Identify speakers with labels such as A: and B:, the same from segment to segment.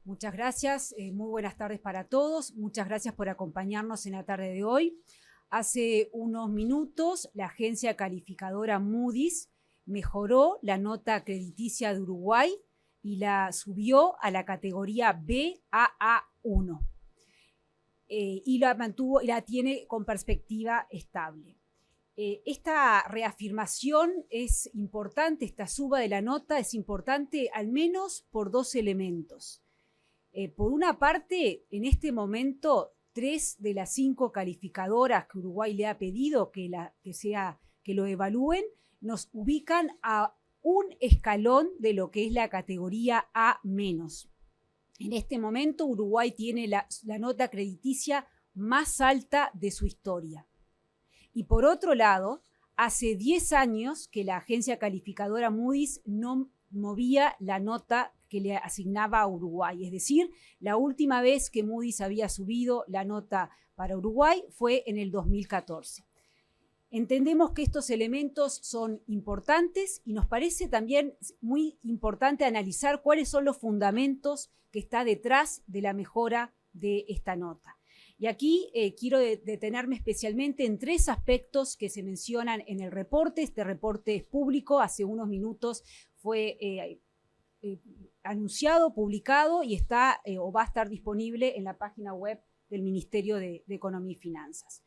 A: Muchas gracias, muy buenas tardes para todos. Muchas gracias por acompañarnos en la tarde de hoy. Hace unos minutos, la agencia calificadora Moody's mejoró la nota crediticia de Uruguay y la subió a la categoría Baa1 y la mantuvo y la tiene con perspectiva estable. Esta reafirmación es importante, esta suba de la nota es importante al menos por dos elementos. Por una parte, en este momento, 3 de las 5 calificadoras que Uruguay le ha pedido que lo evalúen, nos ubican a un escalón de lo que es la categoría A-. En este momento, Uruguay tiene la nota crediticia más alta de su historia. Y por otro lado, hace 10 años que la agencia calificadora Moody's no movía la nota que le asignaba a Uruguay. Es decir, la última vez que Moody's había subido la nota para Uruguay fue en el 2014. Entendemos que estos elementos son importantes y nos parece también muy importante analizar cuáles son los fundamentos que está detrás de la mejora de esta nota. Y aquí quiero detenerme especialmente en 3 aspectos que se mencionan en el reporte. Este reporte es público, hace unos minutos fue anunciado, publicado y está o va a estar disponible en la página web del Ministerio de Economía y Finanzas.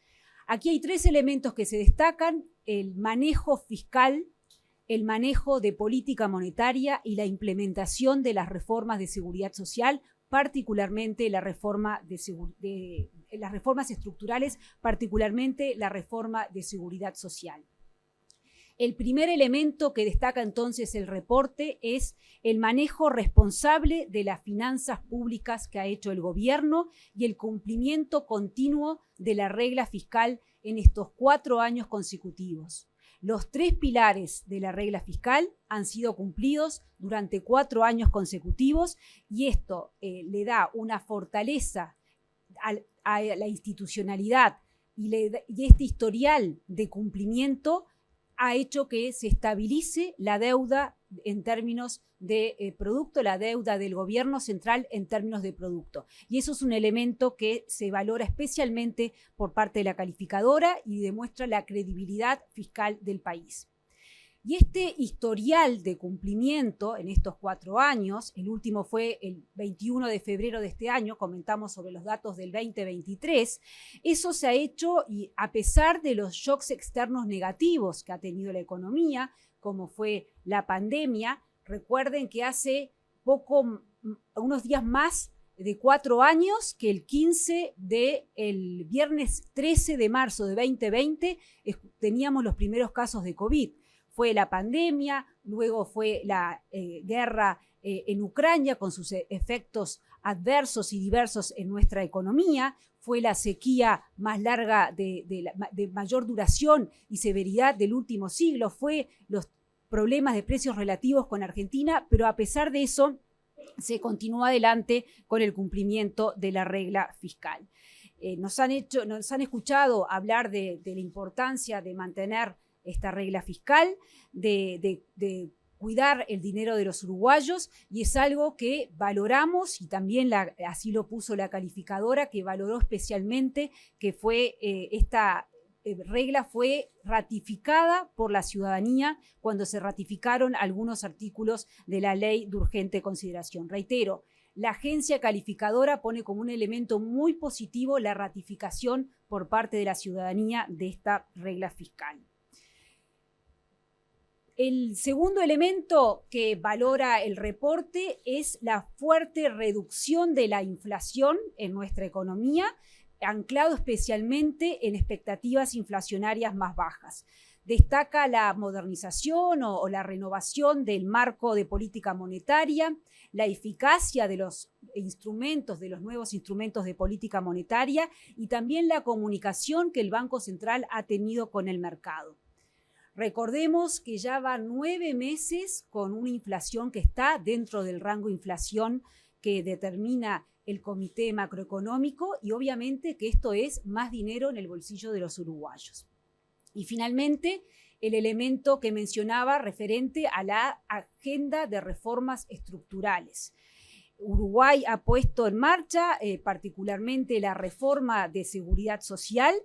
A: Aquí hay 3 elementos que se destacan: el manejo fiscal, el manejo de política monetaria y la implementación de las reformas de seguridad social, particularmente las reformas estructurales, particularmente la reforma de seguridad social. El primer elemento que destaca entonces el reporte es el manejo responsable de las finanzas públicas que ha hecho el gobierno y el cumplimiento continuo de la regla fiscal en estos 4 años consecutivos. Los 3 pilares de la regla fiscal han sido cumplidos durante 4 años consecutivos y esto le da una fortaleza a la institucionalidad y este historial de cumplimiento ha hecho que se estabilice la deuda en términos de producto, la deuda del gobierno central en términos de producto. Y eso es un elemento que se valora especialmente por parte de la calificadora y demuestra la credibilidad fiscal del país. Y este historial de cumplimiento en estos 4 años, el último fue el 21 de febrero de este año, comentamos sobre los datos del 2023, eso se ha hecho y a pesar de los shocks externos negativos que ha tenido la economía, como fue la pandemia. Recuerden que hace unos días más de 4 años que el viernes 13 de marzo de 2020 teníamos los primeros casos de COVID. Fue la pandemia, luego fue la guerra en Ucrania con sus efectos adversos y diversos en nuestra economía, fue la sequía más larga de mayor duración y severidad del último siglo, fue los problemas de precios relativos con Argentina, pero a pesar de eso se continúa adelante con el cumplimiento de la regla fiscal. Nos han escuchado hablar de la importancia de mantener esta regla fiscal, de cuidar el dinero de los uruguayos, y es algo que valoramos y también así lo puso la calificadora, que valoró especialmente que esta regla fue ratificada por la ciudadanía cuando se ratificaron algunos artículos de la ley de urgente consideración. Reitero, la agencia calificadora pone como un elemento muy positivo la ratificación por parte de la ciudadanía de esta regla fiscal. El segundo elemento que valora el reporte es la fuerte reducción de la inflación en nuestra economía, anclado especialmente en expectativas inflacionarias más bajas. Destaca la modernización o la renovación del marco de política monetaria, la eficacia de los nuevos instrumentos de política monetaria y también la comunicación que el Banco Central ha tenido con el mercado. Recordemos que ya van 9 meses con una inflación que está dentro del rango de inflación que determina el Comité Macroeconómico y obviamente que esto es más dinero en el bolsillo de los uruguayos. Y finalmente, el elemento que mencionaba referente a la agenda de reformas estructurales. Uruguay ha puesto en marcha particularmente la reforma de seguridad social,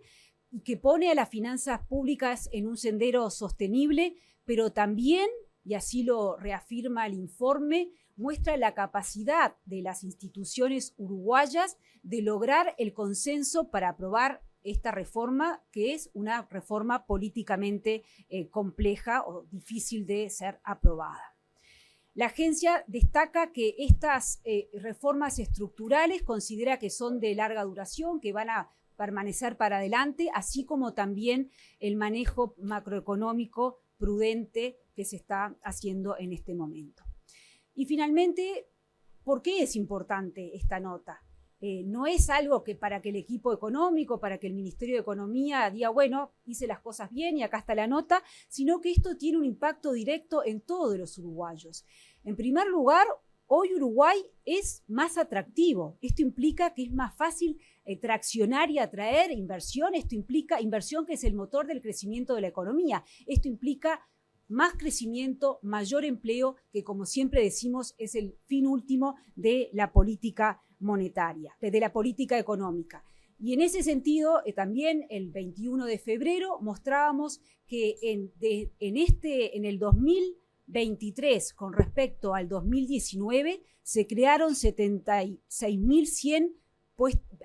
A: y que pone a las finanzas públicas en un sendero sostenible, pero también, y así lo reafirma el informe, muestra la capacidad de las instituciones uruguayas de lograr el consenso para aprobar esta reforma, que es una reforma políticamente compleja o difícil de ser aprobada. La agencia destaca que estas reformas estructurales considera que son de larga duración, que van a permanecer para adelante, así como también el manejo macroeconómico prudente que se está haciendo en este momento. Y finalmente, ¿por qué es importante esta nota? No es algo que para que el equipo económico, para que el Ministerio de Economía diga, bueno, hice las cosas bien y acá está la nota, sino que esto tiene un impacto directo en todos los uruguayos. En primer lugar, hoy Uruguay es más atractivo. Esto implica que es más fácil traccionar y atraer inversión. Esto implica inversión, que es el motor del crecimiento de la economía. Esto implica más crecimiento, mayor empleo, que como siempre decimos es el fin último de la política monetaria, de la política económica. Y en ese sentido, también el 21 de febrero mostrábamos que en el 2023, con respecto al 2019, se crearon 76.100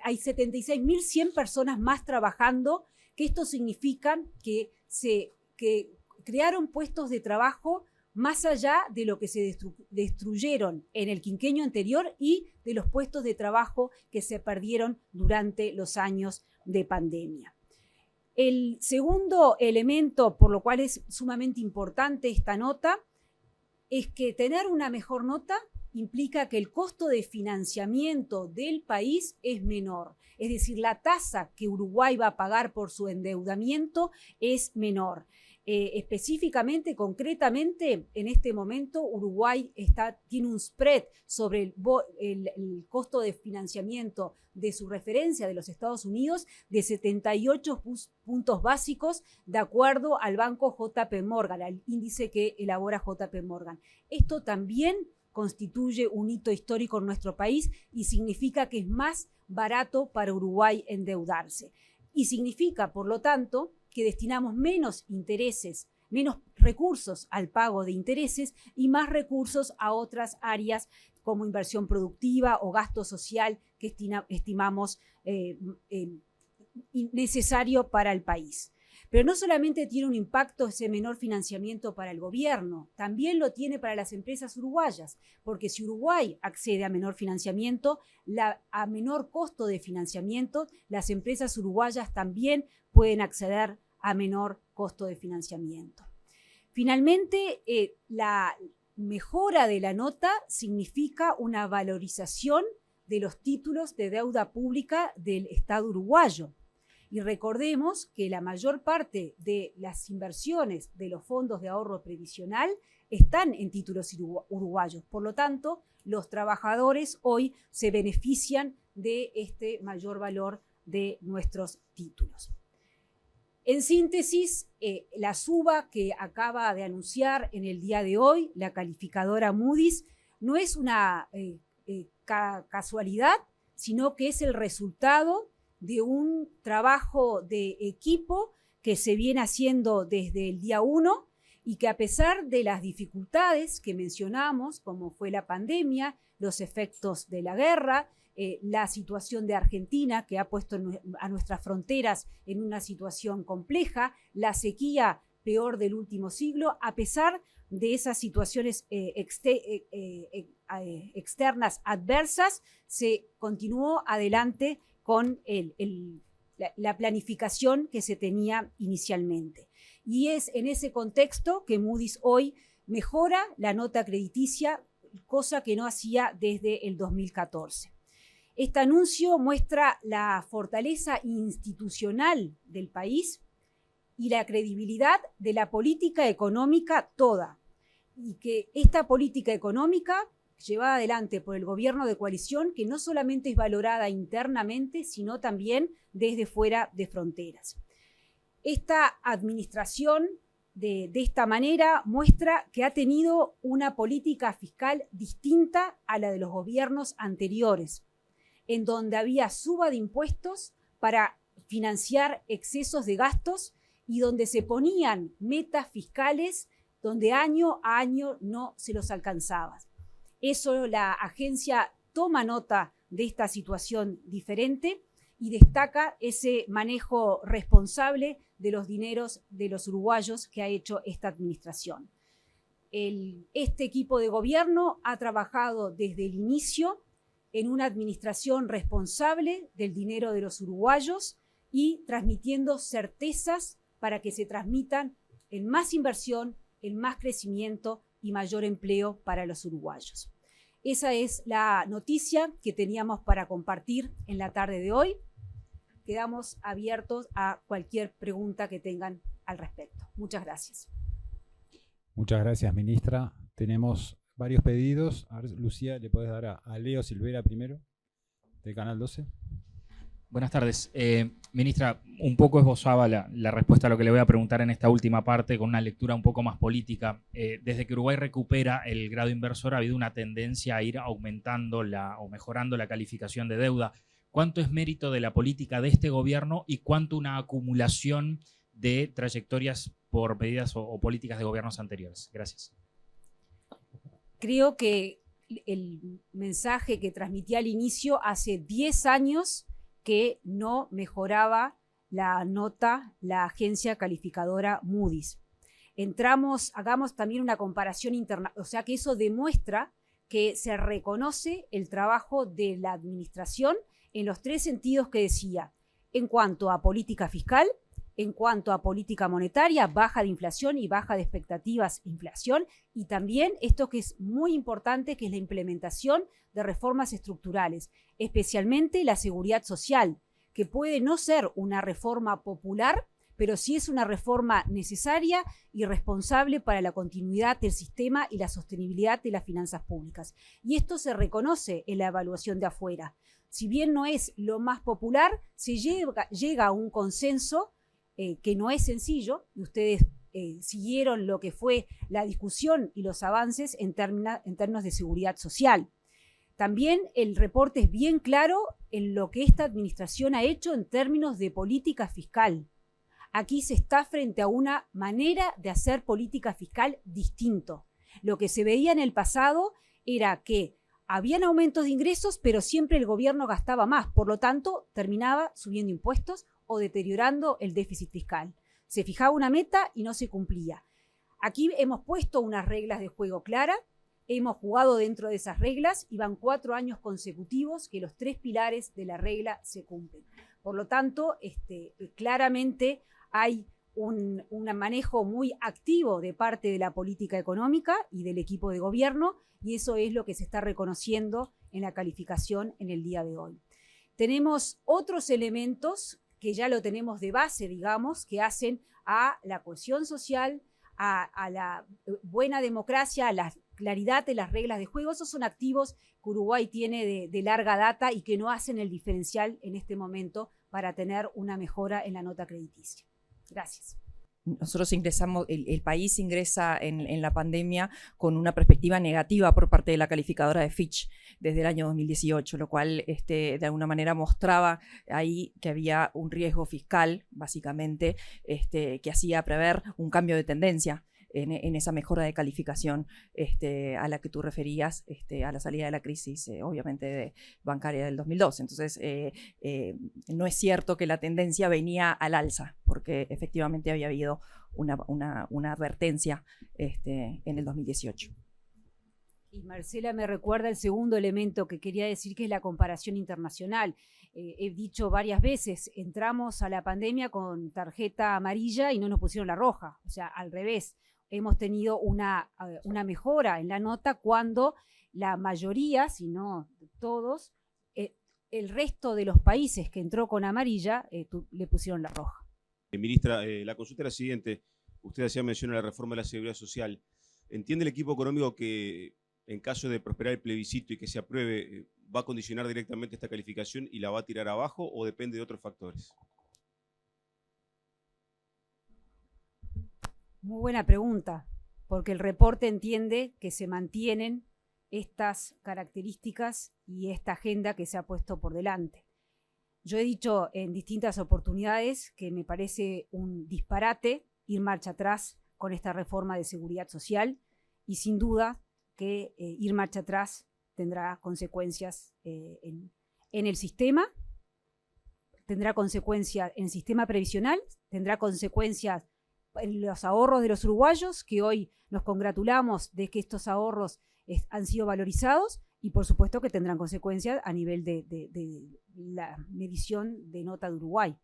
A: hay 76.100 personas más trabajando, que esto significa que crearon puestos de trabajo más allá de lo que se destruyeron en el quinquenio anterior y de los puestos de trabajo que se perdieron durante los años de pandemia. El segundo elemento por lo cual es sumamente importante esta nota es que tener una mejor nota implica que el costo de financiamiento del país es menor. Es decir, la tasa que Uruguay va a pagar por su endeudamiento es menor. Específicamente, concretamente, en este momento Uruguay tiene un spread sobre el costo de financiamiento de su referencia de los Estados Unidos de 78 puntos básicos, de acuerdo al banco JP Morgan, al índice que elabora JP Morgan. Esto también constituye un hito histórico en nuestro país y significa que es más barato para Uruguay endeudarse. Y significa, por lo tanto, que destinamos menos intereses, menos recursos al pago de intereses y más recursos a otras áreas como inversión productiva o gasto social que estimamos necesario para el país. Pero no solamente tiene un impacto ese menor financiamiento para el gobierno, también lo tiene para las empresas uruguayas, porque si Uruguay accede a menor financiamiento, a menor costo de financiamiento, las empresas uruguayas también pueden acceder a menor costo de financiamiento. Finalmente, la mejora de la nota significa una valorización de los títulos de deuda pública del Estado uruguayo. Y recordemos que la mayor parte de las inversiones de los fondos de ahorro previsional están en títulos uruguayos. Por lo tanto, los trabajadores hoy se benefician de este mayor valor de nuestros títulos. En síntesis, la suba que acaba de anunciar en el día de hoy la calificadora Moody's no es una casualidad, sino que es el resultado de un trabajo de equipo que se viene haciendo desde el día 1 y que, a pesar de las dificultades que mencionamos, como fue la pandemia, los efectos de la guerra, la situación de Argentina, que ha puesto a nuestras fronteras en una situación compleja, la sequía peor del último siglo, a pesar de esas situaciones externas adversas, se continuó adelante con la planificación que se tenía inicialmente. Y es en ese contexto que Moody's hoy mejora la nota crediticia, cosa que no hacía desde el 2014. Este anuncio muestra la fortaleza institucional del país y la credibilidad de la política económica toda, y que esta política económica llevada adelante por el gobierno de coalición, que no solamente es valorada internamente, sino también desde fuera de fronteras. Esta administración de esta manera muestra que ha tenido una política fiscal distinta a la de los gobiernos anteriores, en donde había suba de impuestos para financiar excesos de gastos y donde se ponían metas fiscales donde año a año no se los alcanzaba. Eso, la agencia toma nota de esta situación diferente y destaca ese manejo responsable de los dineros de los uruguayos que ha hecho esta administración. Este equipo de gobierno ha trabajado desde el inicio en una administración responsable del dinero de los uruguayos y transmitiendo certezas para que se transmitan en más inversión, en más crecimiento y mayor empleo para los uruguayos. Esa es la noticia que teníamos para compartir en la tarde de hoy. Quedamos abiertos a cualquier pregunta que tengan al respecto. Muchas gracias.
B: Muchas gracias, ministra. Tenemos varios pedidos. A ver, Lucía, ¿le podés dar a Leo Silvera primero, de Canal 12?
C: Buenas tardes. Ministra, un poco esbozaba la respuesta a lo que le voy a preguntar en esta última parte con una lectura un poco más política. Desde que Uruguay recupera el grado inversor ha habido una tendencia a ir aumentando o mejorando la calificación de deuda. ¿Cuánto es mérito de la política de este gobierno y cuánto una acumulación de trayectorias por medidas o políticas de gobiernos anteriores? Gracias.
A: Creo que el mensaje que transmití al inicio hace 10 años que no mejoraba la nota la agencia calificadora Moody's. Hagamos también una comparación interna, o sea que eso demuestra que se reconoce el trabajo de la administración en los 3 sentidos que decía, en cuanto a política fiscal, en cuanto a política monetaria, baja de inflación y baja de expectativas de inflación, y también esto que es muy importante, que es la implementación de reformas estructurales, especialmente la seguridad social, que puede no ser una reforma popular, pero sí es una reforma necesaria y responsable para la continuidad del sistema y la sostenibilidad de las finanzas públicas. Y esto se reconoce en la evaluación de afuera. Si bien no es lo más popular, se llega a un consenso que no es sencillo, y ustedes siguieron lo que fue la discusión y los avances en términos de seguridad social. También el reporte es bien claro en lo que esta administración ha hecho en términos de política fiscal. Aquí se está frente a una manera de hacer política fiscal distinto. Lo que se veía en el pasado era que habían aumentos de ingresos, pero siempre el gobierno gastaba más, por lo tanto terminaba subiendo impuestos o deteriorando el déficit fiscal. Se fijaba una meta y no se cumplía. Aquí hemos puesto unas reglas de juego claras, hemos jugado dentro de esas reglas y van 4 años consecutivos que los 3 pilares de la regla se cumplen. Por lo tanto, claramente hay un manejo muy activo de parte de la política económica y del equipo de gobierno, y eso es lo que se está reconociendo en la calificación en el día de hoy. Tenemos otros elementos que ya lo tenemos de base, digamos, que hacen a la cohesión social, a la buena democracia, a la claridad de las reglas de juego. Esos son activos que Uruguay tiene de larga data y que no hacen el diferencial en este momento para tener una mejora en la nota crediticia. Gracias.
D: Nosotros el país ingresa en la pandemia con una perspectiva negativa por parte de la calificadora de Fitch desde el año 2018, lo cual de alguna manera mostraba ahí que había un riesgo fiscal, básicamente, que hacía prever un cambio de tendencia en esa mejora de calificación a la que tú referías, a la salida de la crisis, obviamente, bancaria del 2012. Entonces, no es cierto que la tendencia venía al alza, porque efectivamente había habido una advertencia en el 2018.
A: Y Marcela me recuerda el segundo elemento que quería decir, que es la comparación internacional. He dicho varias veces, entramos a la pandemia con tarjeta amarilla y no nos pusieron la roja, o sea, al revés. Hemos tenido una mejora en la nota cuando la mayoría, si no todos, el resto de los países que entró con amarilla le pusieron la roja.
E: Ministra, la consulta es la siguiente. Usted hacía mención a la reforma de la seguridad social. ¿Entiende el equipo económico que en caso de prosperar el plebiscito y que se apruebe, va a condicionar directamente esta calificación y la va a tirar abajo o depende de otros factores?
A: Muy buena pregunta, porque el reporte entiende que se mantienen estas características y esta agenda que se ha puesto por delante. Yo he dicho en distintas oportunidades que me parece un disparate ir marcha atrás con esta reforma de seguridad social y sin duda que ir marcha atrás tendrá consecuencias en el sistema, tendrá consecuencias en el sistema previsional, tendrá consecuencias en los ahorros de los uruguayos, que hoy nos congratulamos de que estos ahorros han sido valorizados, y por supuesto que tendrán consecuencias a nivel de la medición de nota de Uruguay.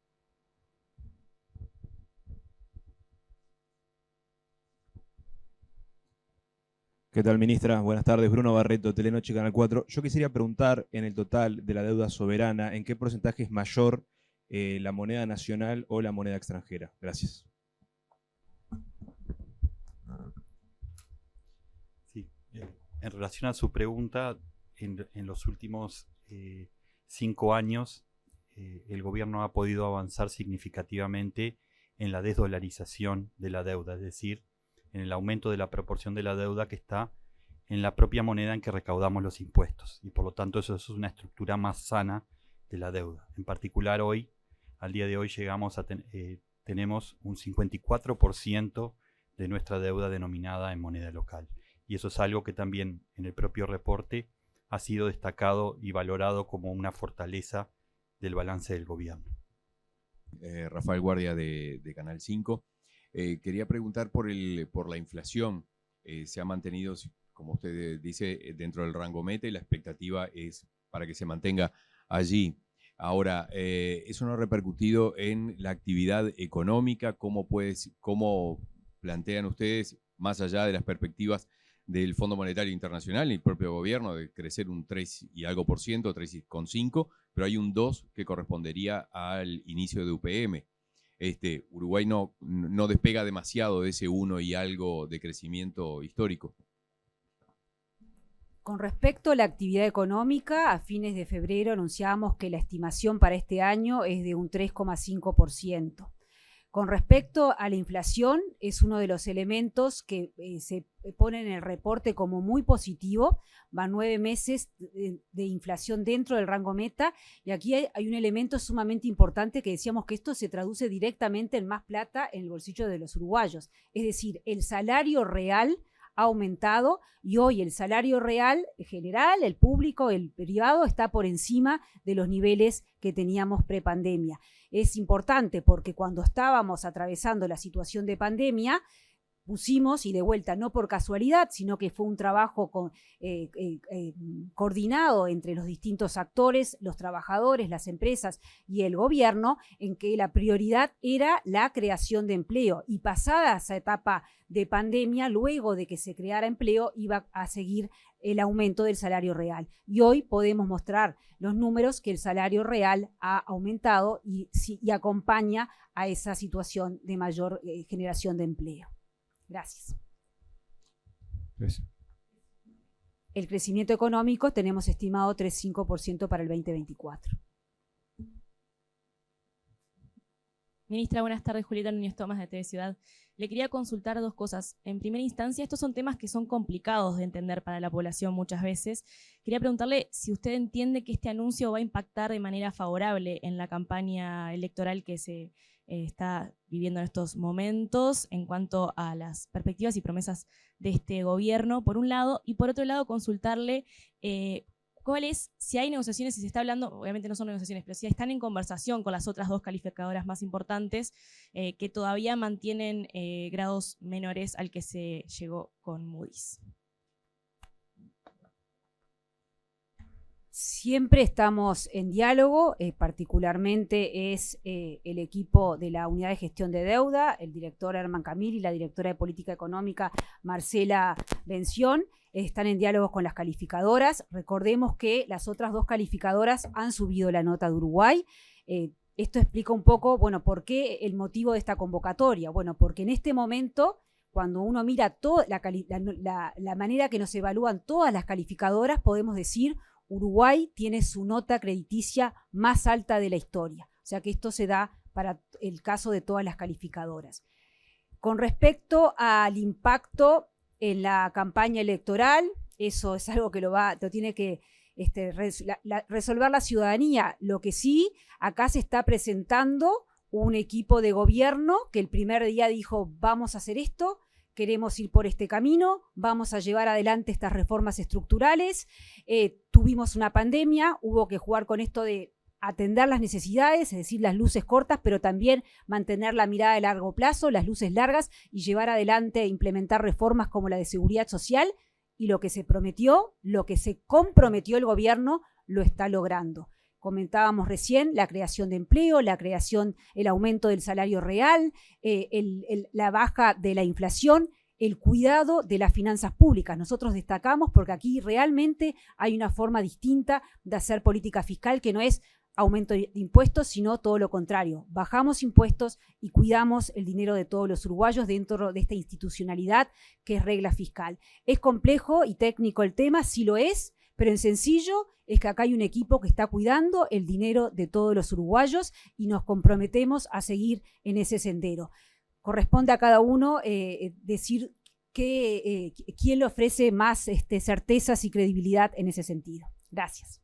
F: ¿Qué tal, ministra? Buenas tardes. Bruno Barreto, Telenoche, Canal 4. Yo quisiera preguntar, en el total de la deuda soberana, ¿en qué porcentaje es mayor la moneda nacional o la moneda extranjera? Gracias.
G: Sí, en relación a su pregunta, en los últimos 5 años el gobierno ha podido avanzar significativamente en la desdolarización de la deuda, es decir, en el aumento de la proporción de la deuda que está en la propia moneda en que recaudamos los impuestos. Y por lo tanto eso es una estructura más sana de la deuda. En particular hoy, al día de hoy, tenemos un 54% de nuestra deuda denominada en moneda local. Y eso es algo que también en el propio reporte ha sido destacado y valorado como una fortaleza del balance del gobierno.
H: Rafael Guardia de Canal 5. Quería preguntar por la inflación. Se ha mantenido, como usted dice, dentro del rango meta y la expectativa es para que se mantenga allí. Ahora, ¿eso no ha repercutido en la actividad económica? ¿Cómo plantean ustedes, más allá de las perspectivas del Fondo Monetario Internacional y el propio gobierno, de crecer un 3 y algo por ciento, 3,5%, pero hay un 2% que correspondería al inicio de UPM? Uruguay no despega demasiado de ese 1 y algo de crecimiento histórico.
A: Con respecto a la actividad económica, a fines de febrero anunciábamos que la estimación para este año es de un 3,5%. Con respecto a la inflación, es uno de los elementos que se ponen en el reporte como muy positivo. Van 9 meses de inflación dentro del rango meta, y aquí hay un elemento sumamente importante que decíamos que esto se traduce directamente en más plata en el bolsillo de los uruguayos. Es decir, el salario real ha aumentado y hoy el salario real general, el público, el privado, está por encima de los niveles que teníamos prepandemia. Es importante porque cuando estábamos atravesando la situación de pandemia, pusimos, y de vuelta no por casualidad, sino que fue un trabajo coordinado entre los distintos actores, los trabajadores, las empresas y el gobierno, en que la prioridad era la creación de empleo. Y pasada esa etapa de pandemia, luego de que se creara empleo, iba a seguir el aumento del salario real. Y hoy podemos mostrar los números que el salario real ha aumentado y acompaña a esa situación de mayor generación de empleo. Gracias. El crecimiento económico tenemos estimado 3,5% para el 2024.
I: Ministra, buenas tardes. Julieta Núñez Tomás, de TV Ciudad. Le quería consultar 2 cosas. En primera instancia, estos son temas que son complicados de entender para la población muchas veces. Quería preguntarle si usted entiende que este anuncio va a impactar de manera favorable en la campaña electoral que se está viviendo en estos momentos en cuanto a las perspectivas y promesas de este gobierno, por un lado, y por otro lado consultarle cuál es, si hay negociaciones, si se está hablando, obviamente no son negociaciones, pero si están en conversación con las otras 2 calificadoras más importantes que todavía mantienen grados menores al que se llegó con Moody's.
A: Siempre estamos en diálogo, particularmente es el equipo de la Unidad de Gestión de Deuda, el director Herman Camil y la directora de Política Económica Marcela Bención, están en diálogo con las calificadoras. Recordemos que las otras 2 calificadoras han subido la nota de Uruguay. Esto explica un poco, bueno, por qué el motivo de esta convocatoria. Bueno, porque en este momento, cuando uno mira la manera que nos evalúan todas las calificadoras, podemos decir Uruguay tiene su nota crediticia más alta de la historia. O sea que esto se da para el caso de todas las calificadoras. Con respecto al impacto en la campaña electoral, eso es algo que lo tiene que resolver la ciudadanía. Lo que sí, acá se está presentando un equipo de gobierno que el primer día dijo, vamos a hacer esto, queremos ir por este camino, vamos a llevar adelante estas reformas estructurales. Tuvimos una pandemia, hubo que jugar con esto de atender las necesidades, es decir, las luces cortas, pero también mantener la mirada de largo plazo, las luces largas, y llevar adelante e implementar reformas como la de seguridad social, y lo que se prometió, lo que se comprometió el gobierno, lo está logrando. Comentábamos recién la creación de empleo, el aumento del salario real, la baja de la inflación, el cuidado de las finanzas públicas. Nosotros destacamos porque aquí realmente hay una forma distinta de hacer política fiscal que no es aumento de impuestos, sino todo lo contrario. Bajamos impuestos y cuidamos el dinero de todos los uruguayos dentro de esta institucionalidad que es regla fiscal. Es complejo y técnico el tema, sí lo es, pero en sencillo es que acá hay un equipo que está cuidando el dinero de todos los uruguayos y nos comprometemos a seguir en ese sendero. Corresponde a cada uno decir quién le ofrece más certezas y credibilidad en ese sentido. Gracias.